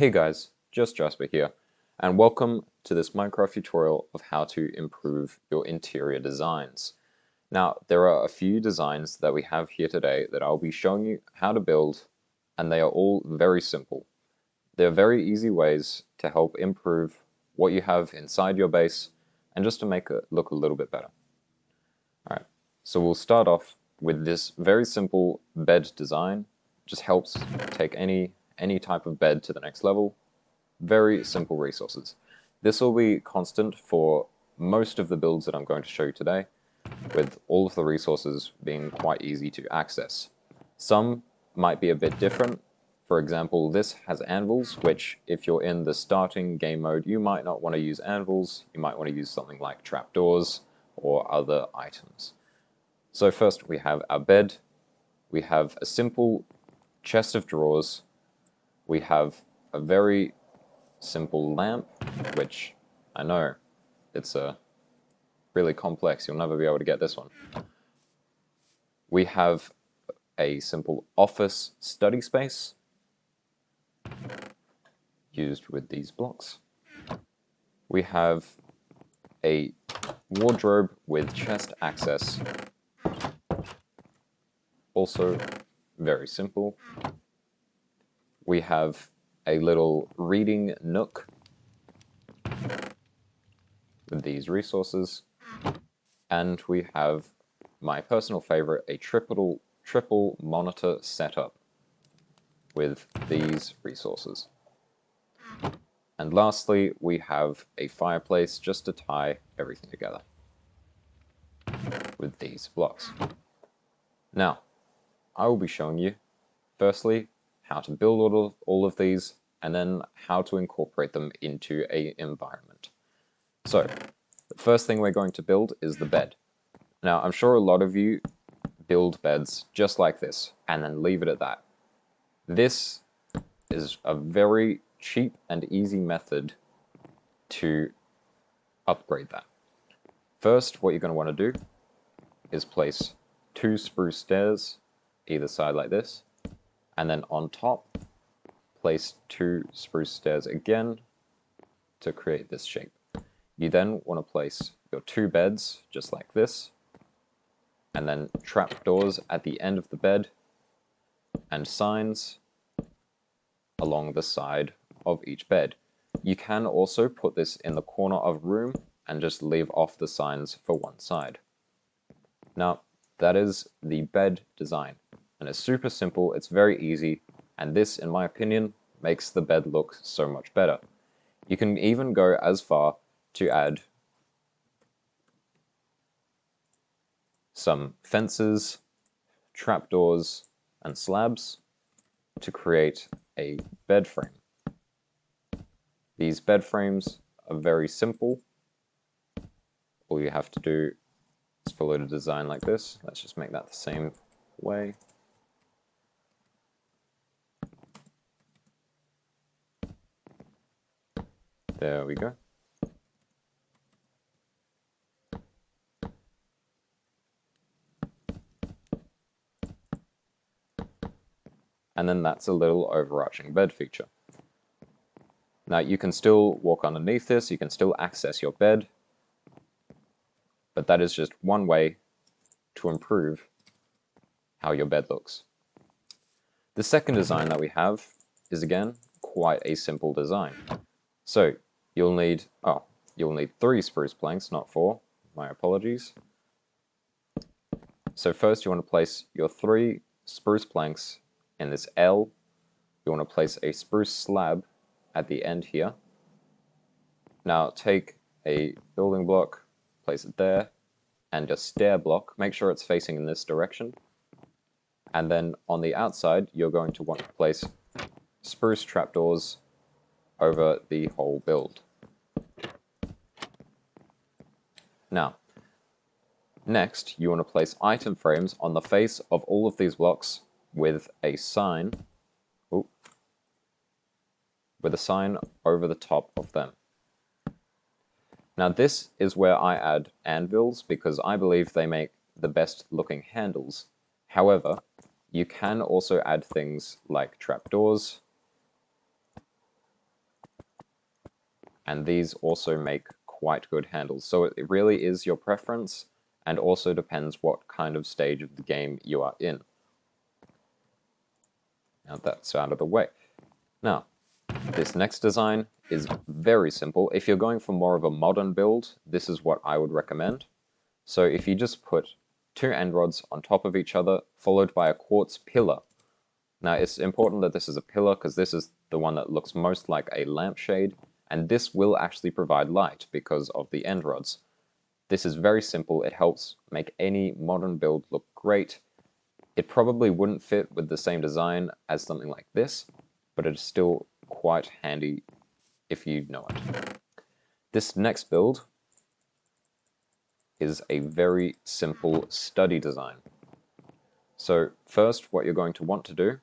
Hey guys, just Jasper here, and welcome to this Minecraft tutorial of how to improve your interior designs. Now, there are a few designs that we have here today that I'll be showing you how to build, and they are all very simple. They're very easy ways to help improve what you have inside your base, and just to make it look a little bit better. Alright, so we'll start off with this very simple bed design. Just helps take any type of bed to the next level. Very simple resources. This will be constant for most of the builds that I'm going to show you today, with all of the resources being quite easy to access. Some might be a bit different. For example, this has anvils, which if you're in the starting game mode, you might not want to use anvils. You might want to use something like trapdoors or other items. So first we have our bed. We have a simple chest of drawers. We have a very simple lamp, which I know it's really complex. You'll never be able to get this one. We have a simple office study space used with these blocks. We have a wardrobe with chest access, also very simple. We have a little reading nook with these resources, and we have my personal favorite, a triple monitor setup with these resources. And lastly, we have a fireplace just to tie everything together with these blocks. Now, I will be showing you, firstly, how to build all of these, and then how to incorporate them into an environment. So, the first thing we're going to build is the bed. Now, I'm sure a lot of you build beds just like this, and then leave it at that. This is a very cheap and easy method to upgrade that. First, what you're going to want to do is place 2 spruce stairs either side like this, and then on top place 2 spruce stairs again to create this shape. You then want to place your 2 beds just like this, and then trapdoors at the end of the bed, and signs along the side of each bed. You can also put this in the corner of room and just leave off the signs for one side. Now, that is the bed design, and it's super simple, it's very easy, and this, in my opinion, makes the bed look so much better. You can even go as far to add some fences, trapdoors, and slabs to create a bed frame. These bed frames are very simple. All you have to do is follow the design like this. Let's just make that the same way. There we go. And then that's a little overarching bed feature. Now you can still walk underneath this, you can still access your bed, but that is just one way to improve how your bed looks. The second design that we have is again quite a simple design. So you'll need 3 spruce planks, not 4. My apologies. So first you want to place your 3 spruce planks in this L. You want to place a spruce slab at the end here. Now take a building block, place it there, and a stair block. Make sure it's facing in this direction. And then on the outside, you're going to want to place spruce trapdoors over the whole build. Now, next, you want to place item frames on the face of all of these blocks with a sign, over the top of them. Now this is where I add anvils because I believe they make the best looking handles. However, you can also add things like trapdoors and these also make quite good handles. So it really is your preference, and also depends what kind of stage of the game you are in. Now that's out of the way. Now, this next design is very simple. If you're going for more of a modern build, this is what I would recommend. So if you just put two end rods on top of each other, followed by a quartz pillar. Now it's important that this is a pillar because this is the one that looks most like a lampshade, and this will actually provide light because of the end rods. This is very simple. It helps make any modern build look great. It probably wouldn't fit with the same design as something like this, but it is still quite handy if you know it. This next build is a very simple study design. So first, what you're going to want to do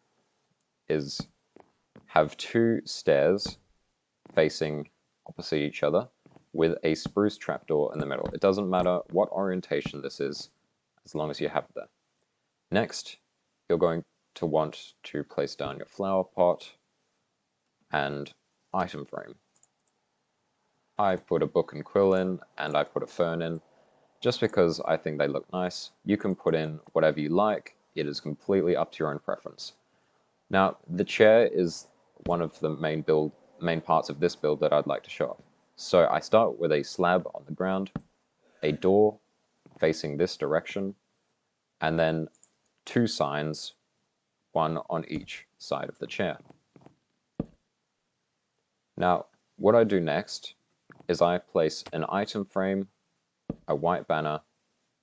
is have two stairs facing opposite each other with a spruce trapdoor in the middle. It doesn't matter what orientation this is, as long as you have it there. Next, you're going to want to place down your flower pot and item frame. I put a book and quill in, and I put a fern in, just because I think they look nice. You can put in whatever you like. It is completely up to your own preference. Now, the chair is one of the main parts of this build that I'd like to show off. So I start with a slab on the ground, a door facing this direction, and then two signs, one on each side of the chair. Now, what I do next is I place an item frame, a white banner,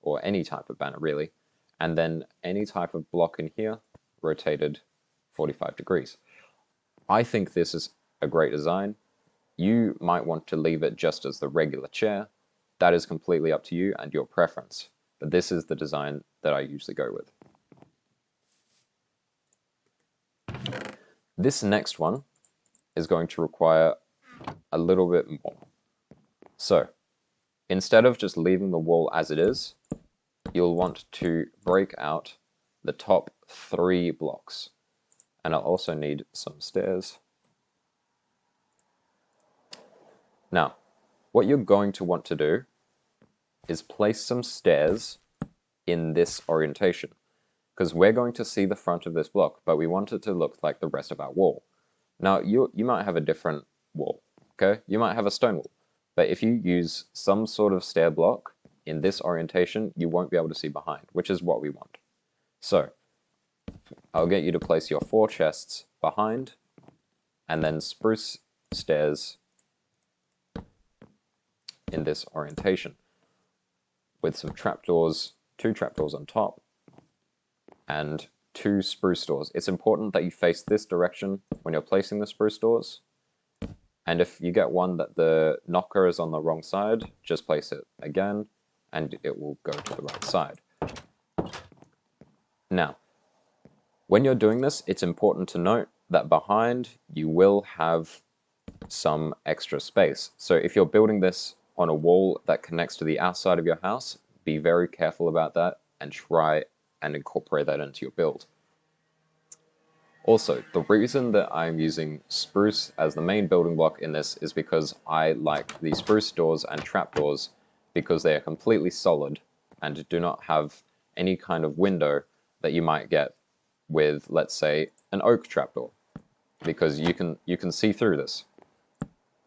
or any type of banner really, and then any type of block in here rotated 45 degrees. I think this is a great design. You might want to leave it just as the regular chair. That is completely up to you and your preference, but this is the design that I usually go with. This next one is going to require a little bit more. So, instead of just leaving the wall as it is, you'll want to break out the top 3 blocks. And I'll also need some stairs. Now, what you're going to want to do is place some stairs in this orientation, because we're going to see the front of this block, but we want it to look like the rest of our wall. Now, you might have a different wall, okay? You might have a stone wall, but if you use some sort of stair block in this orientation, you won't be able to see behind, which is what we want. So, I'll get you to place your 4 chests behind, and then spruce stairs in this orientation, with some trapdoors, 2 trapdoors on top, and 2 spruce doors. It's important that you face this direction when you're placing the spruce doors, and if you get one that the knocker is on the wrong side, just place it again, and it will go to the right side. Now, when you're doing this, it's important to note that behind you will have some extra space. So if you're building this on a wall that connects to the outside of your house, be very careful about that and try and incorporate that into your build. Also, the reason that I'm using spruce as the main building block in this is because I like the spruce doors and trapdoors because they are completely solid and do not have any kind of window that you might get with, let's say, an oak trapdoor, because you can see through this.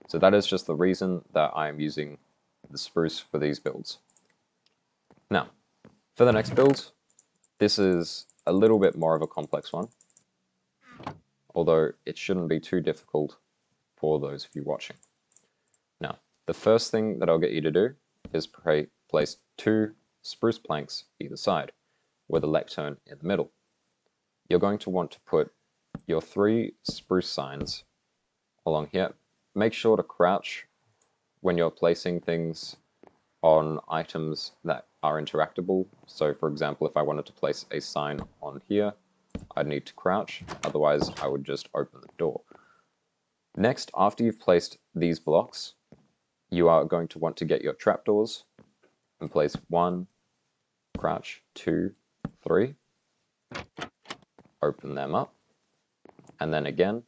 So that is just the reason that I'm using the spruce for these builds. Now, for the next build, this is a little bit more of a complex one, although it shouldn't be too difficult for those of you watching. Now, the first thing that I'll get you to do is place 2 spruce planks either side, with a lectern in the middle. You're going to want to put your 3 spruce signs along here. Make sure to crouch when you're placing things on items that are interactable. So for example, if I wanted to place a sign on here, I'd need to crouch, otherwise I would just open the door. Next, after you've placed these blocks, you are going to want to get your trapdoors and place 1, crouch, 2, 3, open them up, and then again,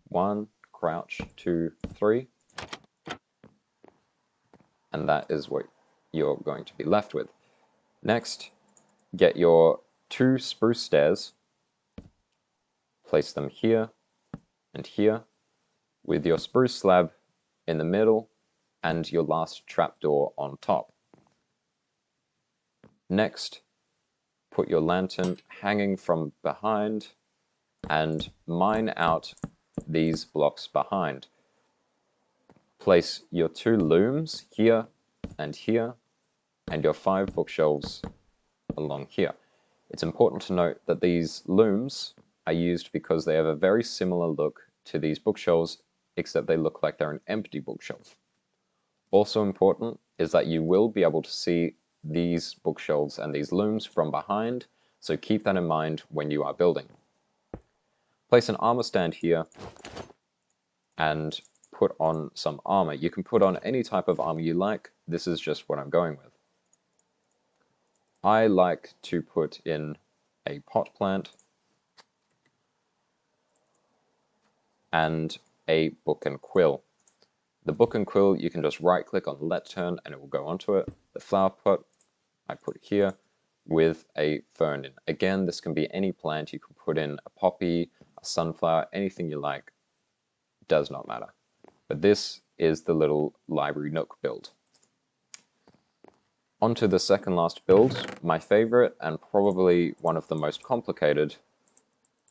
1, crouch, 2, 3, and that is what you're going to be left with. Next, get your 2 spruce stairs, place them here and here, with your spruce slab in the middle and your last trapdoor on top. Next, put your lantern hanging from behind and mine out these blocks behind. Place your 2 looms here and here, and your 5 bookshelves along here. It's important to note that these looms are used because they have a very similar look to these bookshelves, except they look like they're an empty bookshelf. Also important is that you will be able to see these bookshelves and these looms from behind, so keep that in mind when you are building. Place an armor stand here and put on some armor. You can put on any type of armor you like. This is just what I'm going with. I like to put in a pot plant and a book and quill. The book and quill, you can just right click on the lectern and it will go onto it. The flower pot, I put here with a fern in. Again, this can be any plant. You can put in a poppy, a sunflower, anything you like. Does not matter. But this is the little library nook build. Onto the second last build. My favorite and probably one of the most complicated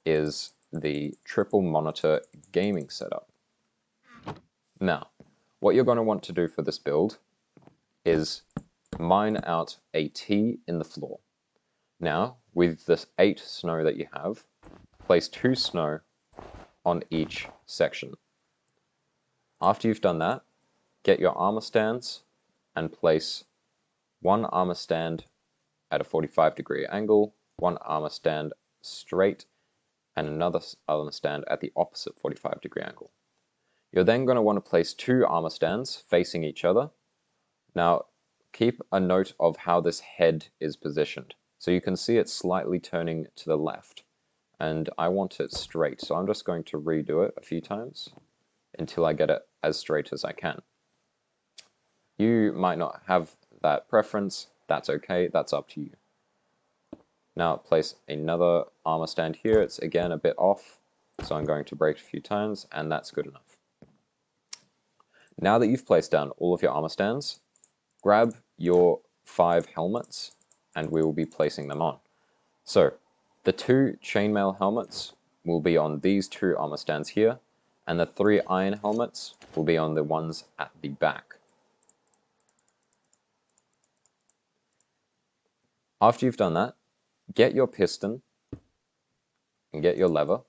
is the triple monitor gaming setup. Now, what you're going to want to do for this build is mine out a T in the floor. Now, with the 8 snow that you have, place 2 snow on each section. After you've done that, get your armor stands and place 1 armor stand at a 45-degree angle, 1 armor stand straight, and another armor stand at the opposite 45-degree angle. You're then going to want to place 2 armor stands facing each other. Now, keep a note of how this head is positioned. So you can see it slightly turning to the left, and I want it straight. So I'm just going to redo it a few times until I get it as straight as I can. You might not have that preference. That's okay. That's up to you. Now place another armor stand here. It's again a bit off, so I'm going to break it a few times, and that's good enough. Now that you've placed down all of your armor stands, grab your 5 helmets and we will be placing them on. So the 2 chainmail helmets will be on these 2 armor stands here, and the 3 iron helmets will be on the ones at the back. After you've done that, get your piston and get your lever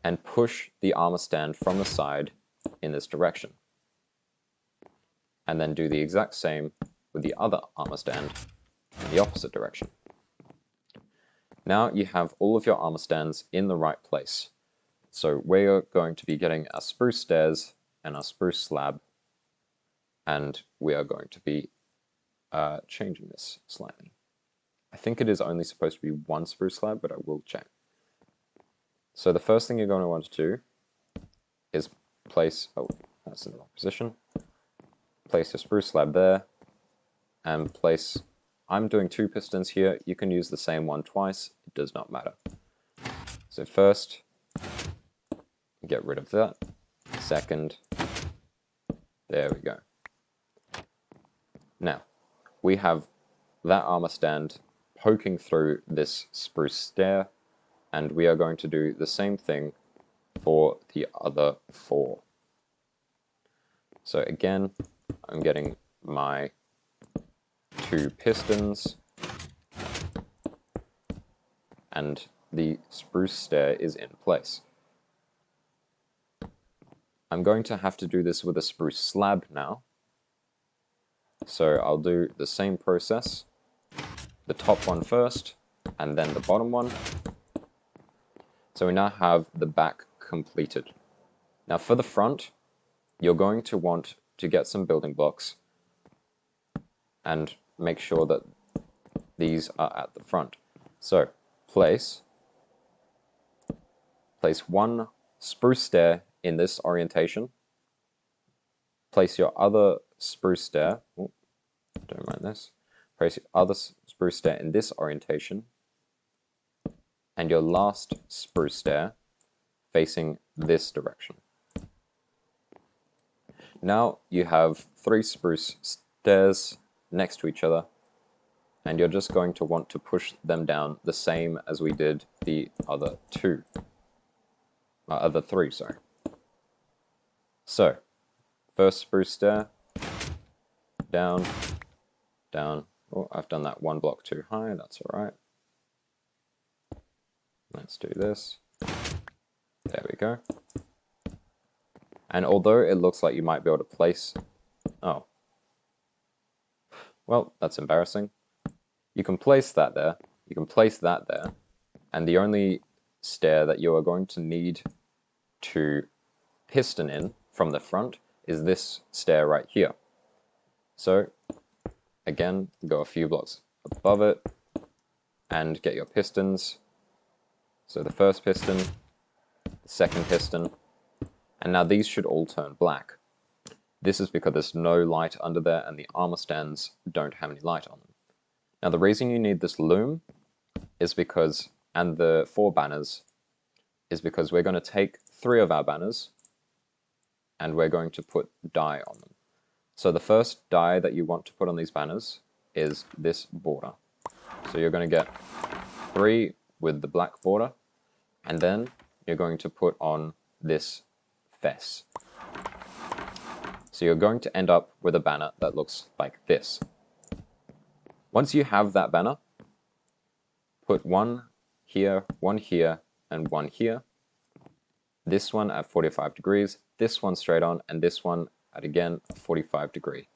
and push the armor stand from the side in this direction. And then do the exact same with the other armor stand in the opposite direction. Now you have all of your armor stands in the right place. So we're going to be getting our spruce stairs and our spruce slab, and we are going to be changing this slightly. I think it is only supposed to be 1 spruce slab, but I will check. So the first thing you're going to want to do is place, oh, that's in the wrong position. Place your spruce slab there, and place, I'm doing 2 pistons here. You can use the same one twice, it does not matter. So first, get rid of that. Second, there we go. Now, we have that armor stand poking through this spruce stair, and we are going to do the same thing for the other 4. So again, I'm getting my 2 pistons, and the spruce stair is in place. I'm going to have to do this with a spruce slab now. So I'll do the same process, the top one first, and then the bottom one. So we now have the back completed. Now for the front, you're going to want to get some building blocks and make sure that these are at the front. So place 1 spruce stair in this orientation, place your other spruce stair, don't mind this, place your other spruce stair in this orientation, and your last spruce stair facing this direction. Now you have 3 spruce stairs next to each other, and you're just going to want to push them down the same as we did the other 3, sorry. So, first spruce stair, down, down. Oh, I've done that 1 block too high, that's alright. Let's do this. There we go. And although it looks like you might be able to place... Oh. Well, that's embarrassing. You can place that there, you can place that there, and the only stair that you are going to need to piston in from the front is this stair right here. So, again, go a few blocks above it, and get your pistons. So the first piston, the second piston, and now these should all turn black. This is because there's no light under there and the armor stands don't have any light on them. Now the reason you need this loom is because, and the 4 banners, is because we're going to take 3 of our banners and we're going to put dye on them. So the first dye that you want to put on these banners is this border. So you're going to get 3 with the black border, and then you're going to put on this fess. So you're going to end up with a banner that looks like this. Once you have that banner, put 1 here, 1 here, and 1 here. This one at 45 degrees, this one straight on, and this one at, again, a 45 degree.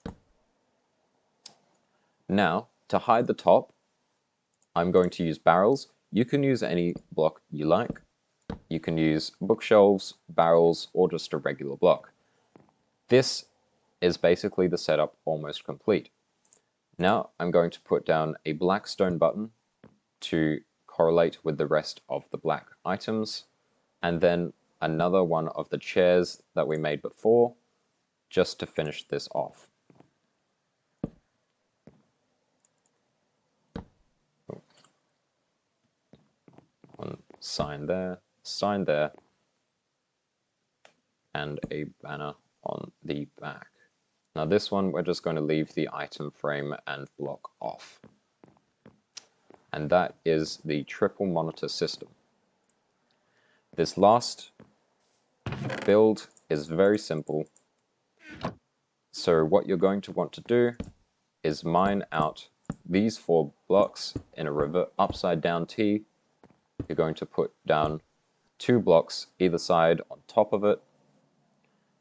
Now, to hide the top, I'm going to use barrels. You can use any block you like. You can use bookshelves, barrels, or just a regular block. This is basically the setup almost complete. Now I'm going to put down a black stone button to correlate with the rest of the black items, and then another one of the chairs that we made before, just to finish this off. One sign there, and a banner on the back. Now this one, we're just going to leave the item frame and block off. And that is the triple monitor system. This last build is very simple. So what you're going to want to do is mine out these 4 blocks in a upside down T. You're going to put down 2 blocks either side on top of it.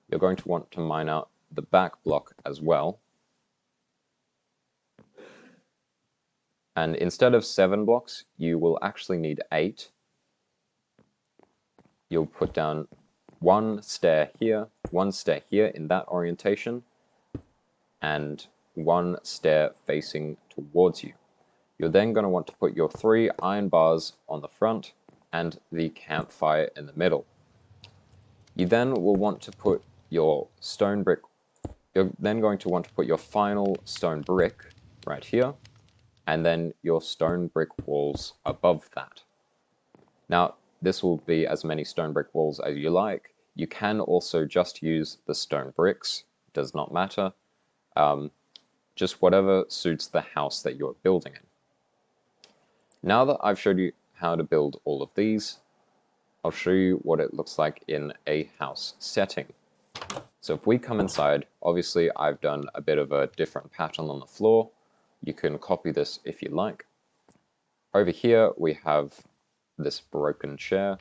You're going to want to mine out the back block as well. And instead of 7 blocks, you will actually need 8. You'll put down 1 stair here, 1 stair here in that orientation, and 1 stair facing towards you. You're then going to want to put your 3 iron bars on the front and the campfire in the middle. You then will want to put your stone brick. You're then going to want to put your final stone brick right here, and then your stone brick walls above that. Now, this will be as many stone brick walls as you like. You can also just use the stone bricks, does not matter. Just whatever suits the house that you're building in. Now that I've showed you how to build all of these, I'll show you what it looks like in a house setting. So if we come inside, obviously I've done a bit of a different pattern on the floor. You can copy this if you like. Over here we have this broken chair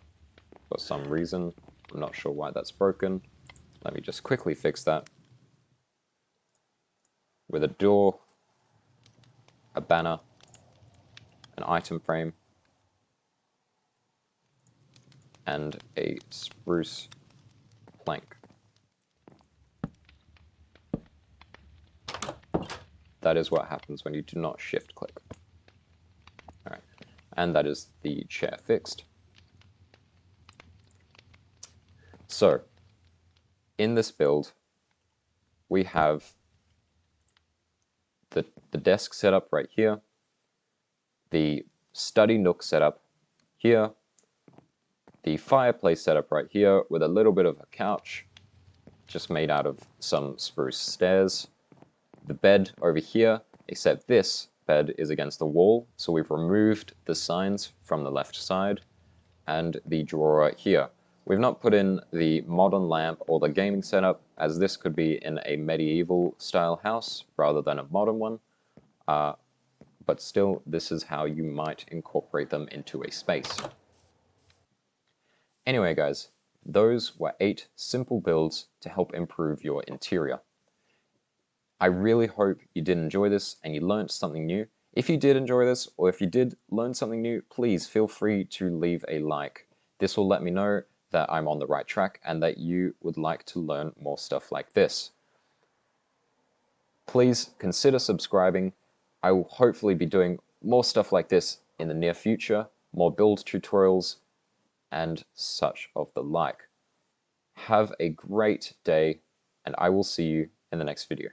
for some reason. I'm not sure why that's broken. Let me just quickly fix that. With a door, a banner, an item frame, and a spruce plank. That is what happens when you do not shift click. Alright, and that is the chair fixed. So, in this build, we have the desk setup right here, the study nook setup here, the fireplace setup right here with a little bit of a couch just made out of some spruce stairs, the bed over here, except this bed is against the wall, so we've removed the signs from the left side, and the drawer here. We've not put in the modern lamp or the gaming setup, as this could be in a medieval style house rather than a modern one, but still this is how you might incorporate them into a space. Anyway guys, those were 8 simple builds to help improve your interior. I really hope you did enjoy this and you learned something new. If you did enjoy this, or if you did learn something new, please feel free to leave a like. This will let me know that I'm on the right track and that you would like to learn more stuff like this. Please consider subscribing. I will hopefully be doing more stuff like this in the near future, more build tutorials and such of the like. Have a great day, and I will see you in the next video.